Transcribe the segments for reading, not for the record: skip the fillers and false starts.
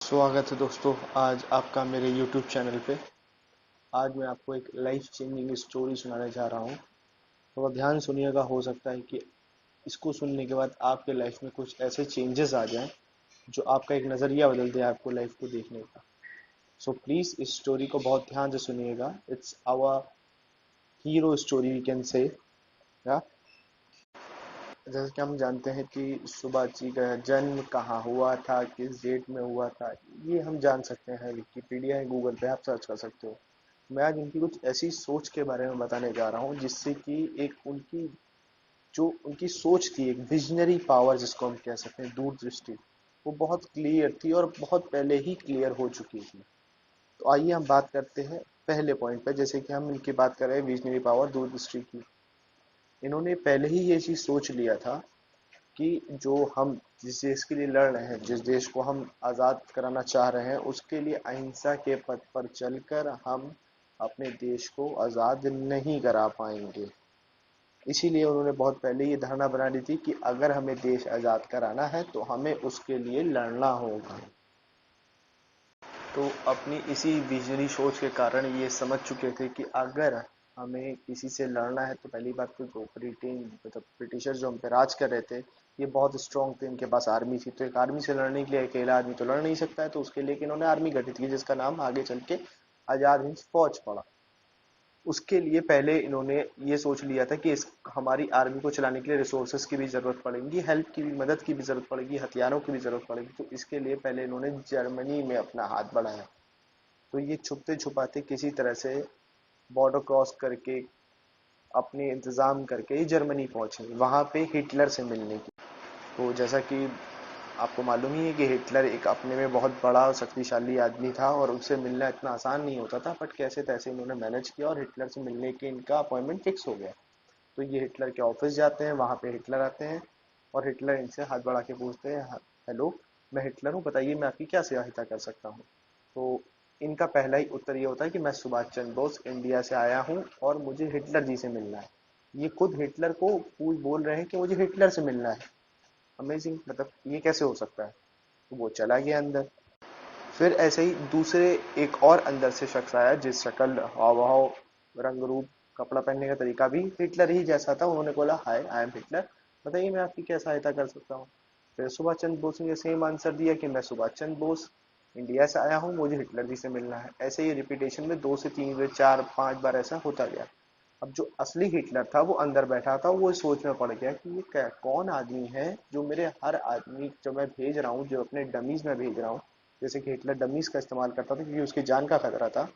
स्वागत है दोस्तों। आज आपका मेरे YouTube चैनल पे। आज मैं आपको एक लाइफ चेंजिंग स्टोरी सुनाने जा रहा हूँ। थोड़ा ध्यान सुनिएगा, हो सकता है कि इसको सुनने के बाद आपके लाइफ में कुछ ऐसे चेंजेस आ जाएं जो आपका एक नज़रिया बदल दे आपको लाइफ को देखने का। सो प्लीज़ इस स्टोरी को बहुत ध्यान से सुनिएगा। It's our hero story we can say. जैसे कि हम जानते हैं कि सुभाष जी का जन्म कहाँ हुआ था, किस डेट में हुआ था, ये हम जान सकते हैं। विकिपीडिया है, गूगल पे आप सर्च कर सकते हो। मैं आज उनकी कुछ ऐसी सोच के बारे में बताने जा रहा हूँ जिससे कि एक उनकी जो उनकी सोच थी, एक विजनरी पावर जिसको हम कह सकते हैं, दूरदृष्टि, वो बहुत क्लियर थी और बहुत पहले ही क्लियर हो चुकी थी। तो आइए हम बात करते हैं पहले पॉइंट पर। जैसे कि हम इनकी बात कर रहे हैं विजनरी पावर, दूरदृष्टि की। इन्होंने पहले ही ये चीज सोच लिया था कि जो हम जिस देश के लिए लड़ रहे हैं, जिस देश को हम आज़ाद कराना चाह रहे हैं, उसके लिए अहिंसा के पथ पर चलकर हम अपने देश को आज़ाद नहीं करा पाएंगे। इसीलिए उन्होंने बहुत पहले ये धारणा बना ली थी कि अगर हमें देश आज़ाद कराना है तो हमें उसके लिए लड़ना होगा। तो अपनी इसी विजनरी सोच के कारण ये समझ चुके थे कि अगर हमें किसी से लड़ना है तो पहली बात तो जो ब्रिटेन मतलब ब्रिटिशर जो हम पे राज कर रहे थे, ये बहुत स्ट्रांग थे, इनके पास आर्मी थी। तो एक आर्मी से लड़ने के लिए अकेला आदमी तो लड़ नहीं सकता है, तो उसके लिए इन्होंने आर्मी गठित की जिसका नाम आगे चल के आजाद हिंद फौज पड़ा। उसके लिए पहले इन्होंने ये सोच लिया था कि इस हमारी आर्मी को चलाने के लिए रिसोर्सेज की भी जरूरत पड़ेगी, हेल्प की भी, मदद की भी जरूरत पड़ेगी, हथियारों की भी जरूरत पड़ेगी। तो इसके लिए पहले इन्होंने जर्मनी में अपना हाथ बढ़ाया। तो ये छुपते छुपाते किसी तरह से बॉर्डर क्रॉस करके अपने इंतजाम करके ही जर्मनी पहुंचे, वहां पे हिटलर से मिलने की। तो जैसा कि आपको मालूम ही है कि हिटलर एक अपने में बहुत बड़ा और शक्तिशाली आदमी था और उससे मिलना इतना आसान नहीं होता था, बट कैसे तैसे इन्होंने मैनेज किया और हिटलर से मिलने के इनका अपॉइंटमेंट फिक्स हो गया। तो ये हिटलर के ऑफिस जाते हैं, वहां पे हिटलर आते हैं और हिटलर इनसे हाथ बढ़ा के पूछते हैं, हेलो, मैं हिटलर हूँ, बताइए मैं आपकी क्या सहायता कर सकता हूँ। तो इनका पहला ही उत्तर ये होता है कि मैं सुभाष चंद्र बोस इंडिया से आया हूँ और मुझे हिटलर जी से मिलना है। ये खुद हिटलर को बोल रहे हैं कि मुझे हिटलर से मिलना है। अमेजिंग, मतलब ये कैसे हो सकता है। तो वो चला गया अंदर। फिर ऐसे ही दूसरे एक और अंदर से शख्स आया जिस शक्ल, हाव भाव, रंग रूप, कपड़ा पहनने का तरीका भी हिटलर ही जैसा था। उन्होंने बोला, हाय आई एम हिटलर, बताइए मैं आपकी क्या सहायता कर सकता हूँ। फिर सुभाष चंद्र बोस ने सेम आंसर दिया कि मैं सुभाष चंद्र बोस इंडिया से आया हूँ, मुझे हिटलर जी से मिलना है। ऐसे ही रिपीटेशन में 2 से 3 4 5 बार ऐसा होता गया। अब जो असली हिटलर था वो अंदर बैठा था, वो इस सोच में पड़ गया कि ये कौन आदमी है जो मेरे हर आदमी जो मैं भेज रहा हूँ, जो अपने डमीज में भेज रहा हूँ। जैसे कि हिटलर डमीज का इस्तेमाल करता था क्योंकि उसकी जान का खतरा था।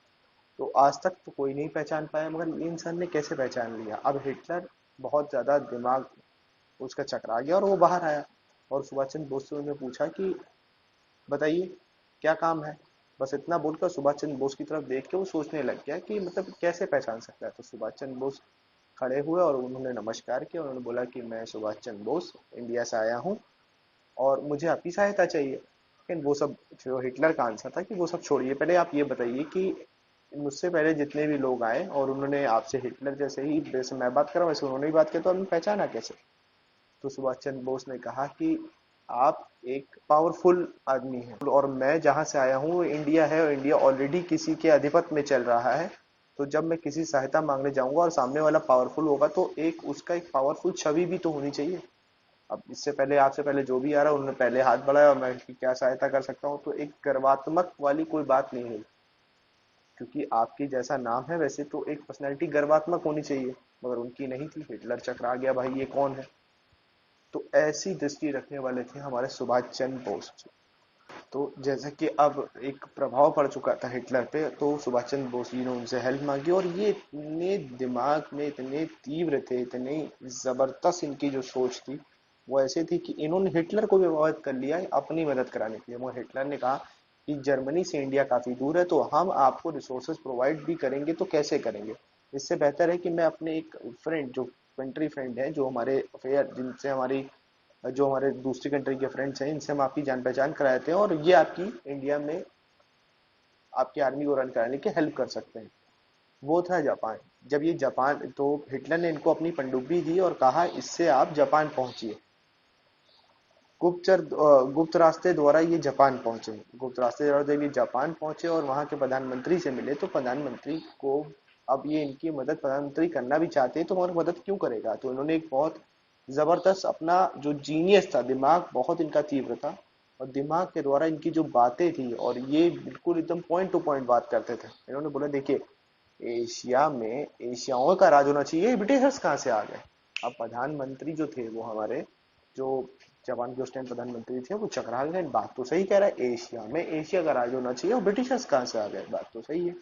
तो आज तक तो कोई नहीं पहचान पाया, मगर ये इंसान ने कैसे पहचान लिया। अब हिटलर बहुत ज्यादा दिमाग उसका चकरा गया और वो बाहर आया और सुभाष चंद्र बोस से उन्होंने पूछा कि बताइए क्या काम है। बस इतना बोलकर सुभाष चंद्र बोस की तरफ देख के वो सोचने लग गया कि मतलब कैसे पहचान सकता है। तो सुभाष चंद्र बोस खड़े हुए और उन्होंने नमस्कार किया। उन्होंने बोला कि मैं सुभाष चंद्र बोस इंडिया से आया हूँ और मुझे आपकी सहायता चाहिए। लेकिन वो सब, जो हिटलर का आंसर था कि वो सब छोड़िए, पहले आप ये बताइए कि मुझसे पहले जितने भी लोग आए और उन्होंने आपसे हिटलर जैसे ही, जैसे मैं बात कर रहा हूँ वैसे उन्होंने भी बात की, तो आपने पहचाना कैसे। तो सुभाष चंद्र बोस ने कहा कि आप एक पावरफुल आदमी हैं और मैं जहां से आया हूँ वो इंडिया है और इंडिया ऑलरेडी किसी के अधिपत्य में चल रहा है। तो जब मैं किसी सहायता मांगने जाऊंगा और सामने वाला पावरफुल होगा तो एक उसका एक पावरफुल छवि भी तो होनी चाहिए। अब इससे पहले, आपसे पहले जो भी आ रहा है उन्होंने पहले हाथ बढ़ाया और मैं इसकी क्या सहायता कर सकता हूँ, तो एक गर्वात्मक वाली कोई बात नहीं हुई। क्योंकि आपकी जैसा नाम है वैसे तो एक पर्सनैलिटी गर्वात्मक होनी चाहिए, मगर उनकी नहीं थी। हिटलर चकरा गया, भाई ये कौन है। तो ऐसी दृष्टि रखने वाले थे हमारे सुभाष चंद्र बोस जी। तो जैसा कि अब एक प्रभाव पड़ चुका था हिटलर पे, तो सुभाष चंद्र बोस जी ने उनसे हेल्प मांगी और ये इतने दिमाग में इतने तीव्र थे, इतने जबरदस्त इनकी जो सोच थी वो ऐसे थी कि इन्होंने हिटलर को भी प्रभावित कर लिया है अपनी मदद कराने के लिए। वो हिटलर ने कहा कि जर्मनी से इंडिया काफी दूर है, तो हम आपको रिसोर्सेज प्रोवाइड भी करेंगे, तो कैसे करेंगे। इससे बेहतर है कि मैं अपने एक फ्रेंड, जो कंट्री फ्रेंड है, जो हमारे अफेयर, जिनसे हमारी, जो हमारे दूसरी कंट्री के फ्रेंड्स हैं, इनसे हम आपकी जान पहचान कराते हैं और ये आपकी इंडिया में आपकी आर्मी को रन कराने की हेल्प कर सकते हैं। वो था जापान। जब ये जापान, तो हिटलर ने इनको अपनी पनडुब्बी दी और कहा इससे आप जापान पहुंचिए। गुप्त रास्ते द्वारा ये जापान पहुंचे। गुप्त रास्ते द्वारा जब ये जापान पहुंचे और वहां के प्रधानमंत्री से मिले, तो प्रधानमंत्री को अब ये इनकी मदद प्रधानमंत्री करना भी चाहते हैं, तो हमारी मदद क्यों करेगा। तो इन्होंने एक बहुत जबरदस्त अपना जो जीनियस था, दिमाग बहुत इनका तीव्र था, और दिमाग के द्वारा इनकी जो बातें थी, और ये बिल्कुल एकदम पॉइंट टू पॉइंट बात करते थे। इन्होंने बोला देखिए, एशिया में एशियाओं का राज होना चाहिए, ब्रिटिशर्स कहाँ से आ गए। अब प्रधानमंत्री जो थे वो हमारे, जो जापान के उस टाइम प्रधानमंत्री थे, वो चकरा गए। बात तो सही कह रहा है, एशिया में एशिया का राज होना चाहिए और ब्रिटिशर्स कहाँ से आ गए, बात तो सही है।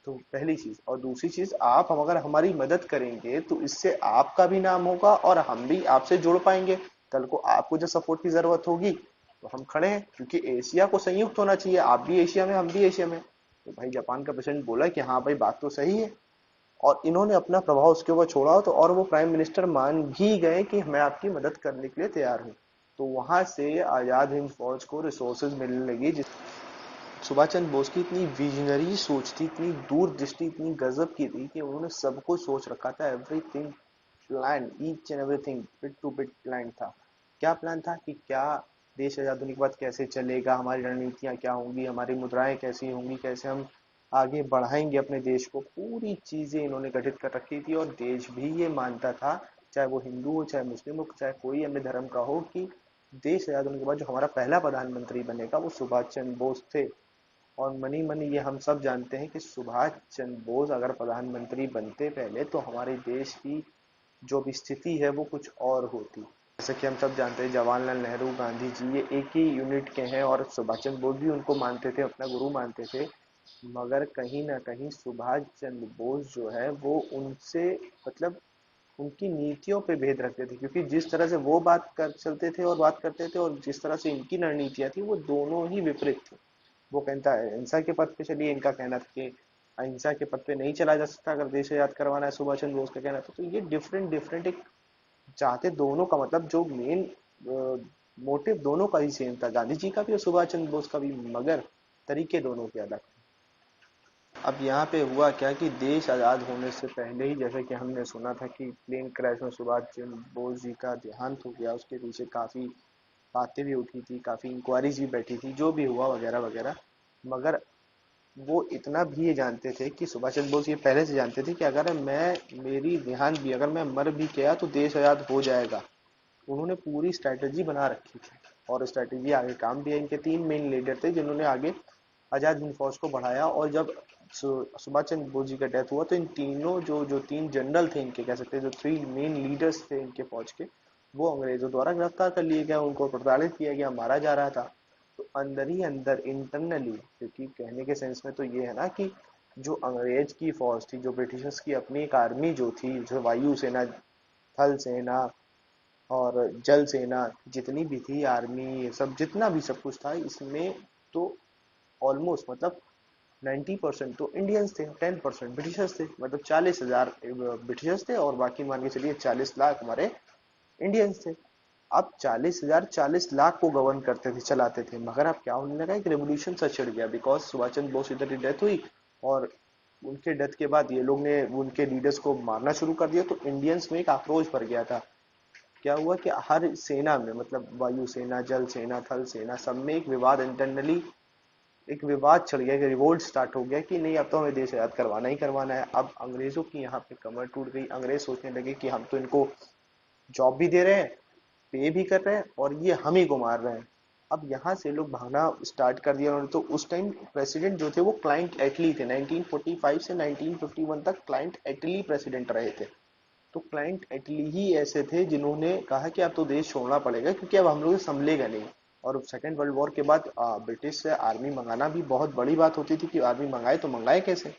तो पहली चीज, और दूसरी चीज, आप हम अगर हमारी मदद करेंगे तो इससे आपका भी नाम होगा और हम भी आपसे जुड़ पाएंगे। कल को आपको जब सपोर्ट की जरूरत होगी तो हम खड़े हैं, क्योंकि एशिया को संयुक्त होना चाहिए, आप भी एशिया में हम भी एशिया में। तो भाई जापान का प्रेसिडेंट बोला कि हाँ भाई बात तो सही है, और इन्होंने अपना प्रभाव उसके ऊपर छोड़ा, तो और वो प्राइम मिनिस्टर मान भी गए कि मैं आपकी मदद करने के लिए तैयार हूँ। तो वहां से आजाद हिंद फौज को रिसोर्सेज मिलने लगी। सुभाष चंद्र बोस की इतनी विजनरी सोच थी, इतनी दूरदृष्टि इतनी गजब की थी कि उन्होंने सब कुछ सोच रखा था। Everything plan, each and everything bit two bit plan था। क्या प्लान था कि क्या देश आजाद होने के बाद कैसे चलेगा, हमारी रणनीतियां क्या होंगी, हमारी मुद्राएं कैसी होंगी, कैसे हम आगे बढ़ाएंगे अपने देश को, पूरी चीजें इन्होंने गठित कर रखी थी। और देश भी ये मानता था, चाहे वो हिंदू हो, चाहे मुस्लिम हो, चाहे कोई अन्य धर्म का हो, कि देश आजाद होने के बाद जो हमारा पहला प्रधानमंत्री बनेगा वो सुभाष चंद्र बोस थे। और मनी मनी ये हम सब जानते हैं कि सुभाष चंद्र बोस अगर प्रधानमंत्री बनते पहले, तो हमारे देश की जो भी स्थिति है वो कुछ और होती। जैसे कि हम सब जानते हैं, जवाहरलाल नेहरू, गांधी जी ये एक ही यूनिट के हैं, और सुभाष चंद्र बोस भी उनको मानते थे, अपना गुरु मानते थे। मगर कहीं ना कहीं सुभाष चंद्र बोस जो है वो उनसे, मतलब उनकी नीतियों पे भेद रखते थे, क्योंकि जिस तरह से वो बात कर चलते थे और बात करते थे, और जिस तरह से इनकी रणनीतियां थी, वो दोनों ही विपरीत थी। वो कहता है अहिंसा के पथ पे चलिए, इनका कहना था कि अहिंसा के पथ पे नहीं चला जा सकता, अगर देश आजाद करवाना है, सुभाष चंद्र बोस का कहना था। तो ये डिफरेंट डिफरेंट एक चाहते दोनों का, मतलब जो मेन मोटिव दोनों का ही सेम था, गांधी जी का भी और सुभाष चंद्र बोस का भी, मगर तरीके दोनों के अलग थे। अब यहाँ पे हुआ क्या कि देश आजाद होने से पहले ही, जैसे कि हमने सुना था कि प्लेन क्रैश में सुभाष चंद्र बोस जी का देहांत हो गया, उसके पीछे काफी बातें भी उठी थी, काफी इंक्वायरीज भी बैठी थी, जो भी हुआ वगैरह वगैरह। मगर वो इतना भी ये जानते थे कि सुभाष चंद्र बोस ये पहले से जानते थे कि अगर मैं, मेरी देहांत भी, अगर मैं मर भी गया तो देश आजाद हो जाएगा। उन्होंने पूरी स्ट्रैटेजी बना रखी थी, और स्ट्रैटेजी आगे काम भी है। इनके तीन मेन लीडर थे जिन्होंने आगे आजाद हिंद फौज को बढ़ाया। और जब सुभाष चंद्र बोस जी का डेथ हुआ, तो इन तीनों जो जो तीन जनरल थे इनके, कह सकते हैं जो थ्री मेन लीडर्स थे इनके फौज के, वो अंग्रेजों द्वारा गिरफ्तार कर लिए गए, उनको प्रताड़ित किया गया, मारा जा रहा था। तो अंदर ही अंदर इंटरनली, क्योंकि कहने के सेंस में तो ये है ना कि जो अंग्रेज की फौज थी, जो ब्रिटिशर्स की अपनी एक आर्मी जो थी, जो वायु सेना, थल सेना और जल सेना, जितनी भी थी आर्मी, ये सब जितना भी सब कुछ था इसमें, तो ऑलमोस्ट मतलब 90% तो इंडियंस थे, 10% ब्रिटिशर्स थे। मतलब 40,000 ब्रिटिशर्स थे, और बाकी मान के चलिए 40 लाख हमारे इंडियंस थे। अब 40,000 40 लाख को गवर्न करते थे, चलाते थे। मगर अब क्या होने लगा, एक रेवोल्यूशन सा छिड़ गया, बिकॉज सुभाष चंद्र बोस इधर की डेथ हुई, और उनके डेथ के बाद ये लोग ने उनके लीडर्स को मारना शुरू कर दिया। तो इंडियंस में एक आक्रोश भर गया था। क्या हुआ कि हर सेना में, मतलब वायु सेना, जल सेना, थल सेना, सब में एक विवाद, इंटरनली एक विवाद चढ़ गया, कि रिवोल्ट स्टार्ट हो गया कि नहीं, अब तो हमें देश आजाद करवाना ही करवाना है। अब अंग्रेजों की यहाँ पे कमर टूट गई। अंग्रेज सोचने लगे कि हम तो इनको जॉब भी दे रहे हैं, पे भी कर रहे हैं, और ये हम ही को मार रहे हैं। अब यहाँ से लोग भागना स्टार्ट कर दिया उन्होंने। तो उस टाइम प्रेसिडेंट जो थे वो क्लाइंट एटली थे, 1945 से 1951 तक क्लाइंट एटली प्रेसिडेंट रहे थे। तो क्लाइंट एटली ही ऐसे थे जिन्होंने कहा कि अब तो देश छोड़ना पड़ेगा, क्योंकि अब हम लोग संभलेगा नहीं। और सेकेंड वर्ल्ड वॉर के बाद ब्रिटिश से आर्मी मंगाना भी बहुत बड़ी बात होती थी, कि आर्मी मंगाए तो मंगाए कैसे।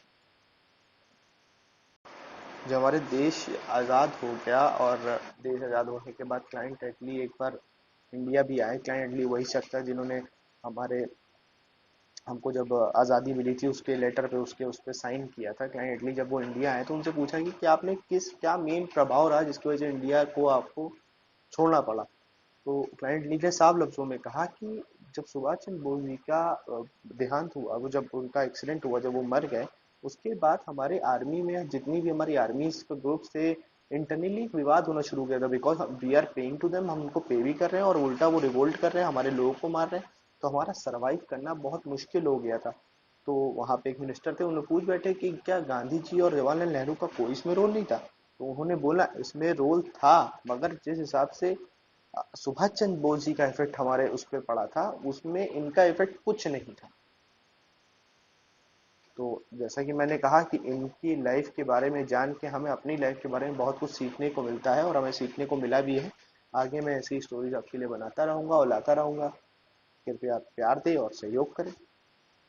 जब हमारे देश आज़ाद हो गया, और देश आज़ाद होने के बाद क्लाइंट एटली एक बार इंडिया भी आए। क्लाइंट एटली वही शख्स था जिन्होंने हमारे, हमको जब आज़ादी मिली थी उसके लेटर पे, उसके उस पे साइन किया था। क्लाइंट एटली जब वो इंडिया आए, तो उनसे पूछा कि क्या आपने किस, क्या मेन प्रभाव रहा जिसकी वजह से इंडिया को आपको छोड़ना पड़ा। तो क्लाइंट ली ने साफ लफ्जों में कहा कि जब सुभाष चंद्र बोस जी का देहांत हुआ, वो जब उनका एक्सीडेंट हुआ, जब वो मर गए, उसके बाद हमारे आर्मी में जितनी भी हमारी आर्मी के ग्रुप थे, इंटरनली एक विवाद होना शुरू हो गया था, because we are paying to them, हम उनको पे भी कर रहे हैं और उल्टा वो रिवोल्ट कर रहे हैं, हमारे लोगों को मार रहे हैं। तो हमारा सरवाइव करना बहुत मुश्किल हो गया था। तो वहां पे एक मिनिस्टर थे, उन्हें पूछ बैठे कि क्या गांधी जी और जवाहरलाल नेहरू का कोई इसमें रोल नहीं था। तो उन्होंने बोला इसमें रोल था, मगर जिस हिसाब से सुभाष चंद्र बोस जी का इफेक्ट हमारे उस पर पड़ा था, उसमें इनका इफेक्ट कुछ नहीं था। तो जैसा कि मैंने कहा कि इनकी लाइफ के बारे में जान के हमें अपनी लाइफ के बारे में बहुत कुछ सीखने को मिलता है, और हमें सीखने को मिला भी है। आगे मैं ऐसी स्टोरीज आपके लिए बनाता रहूंगा और लाता रहूंगा। कृपया आप प्यार दें और सहयोग करें।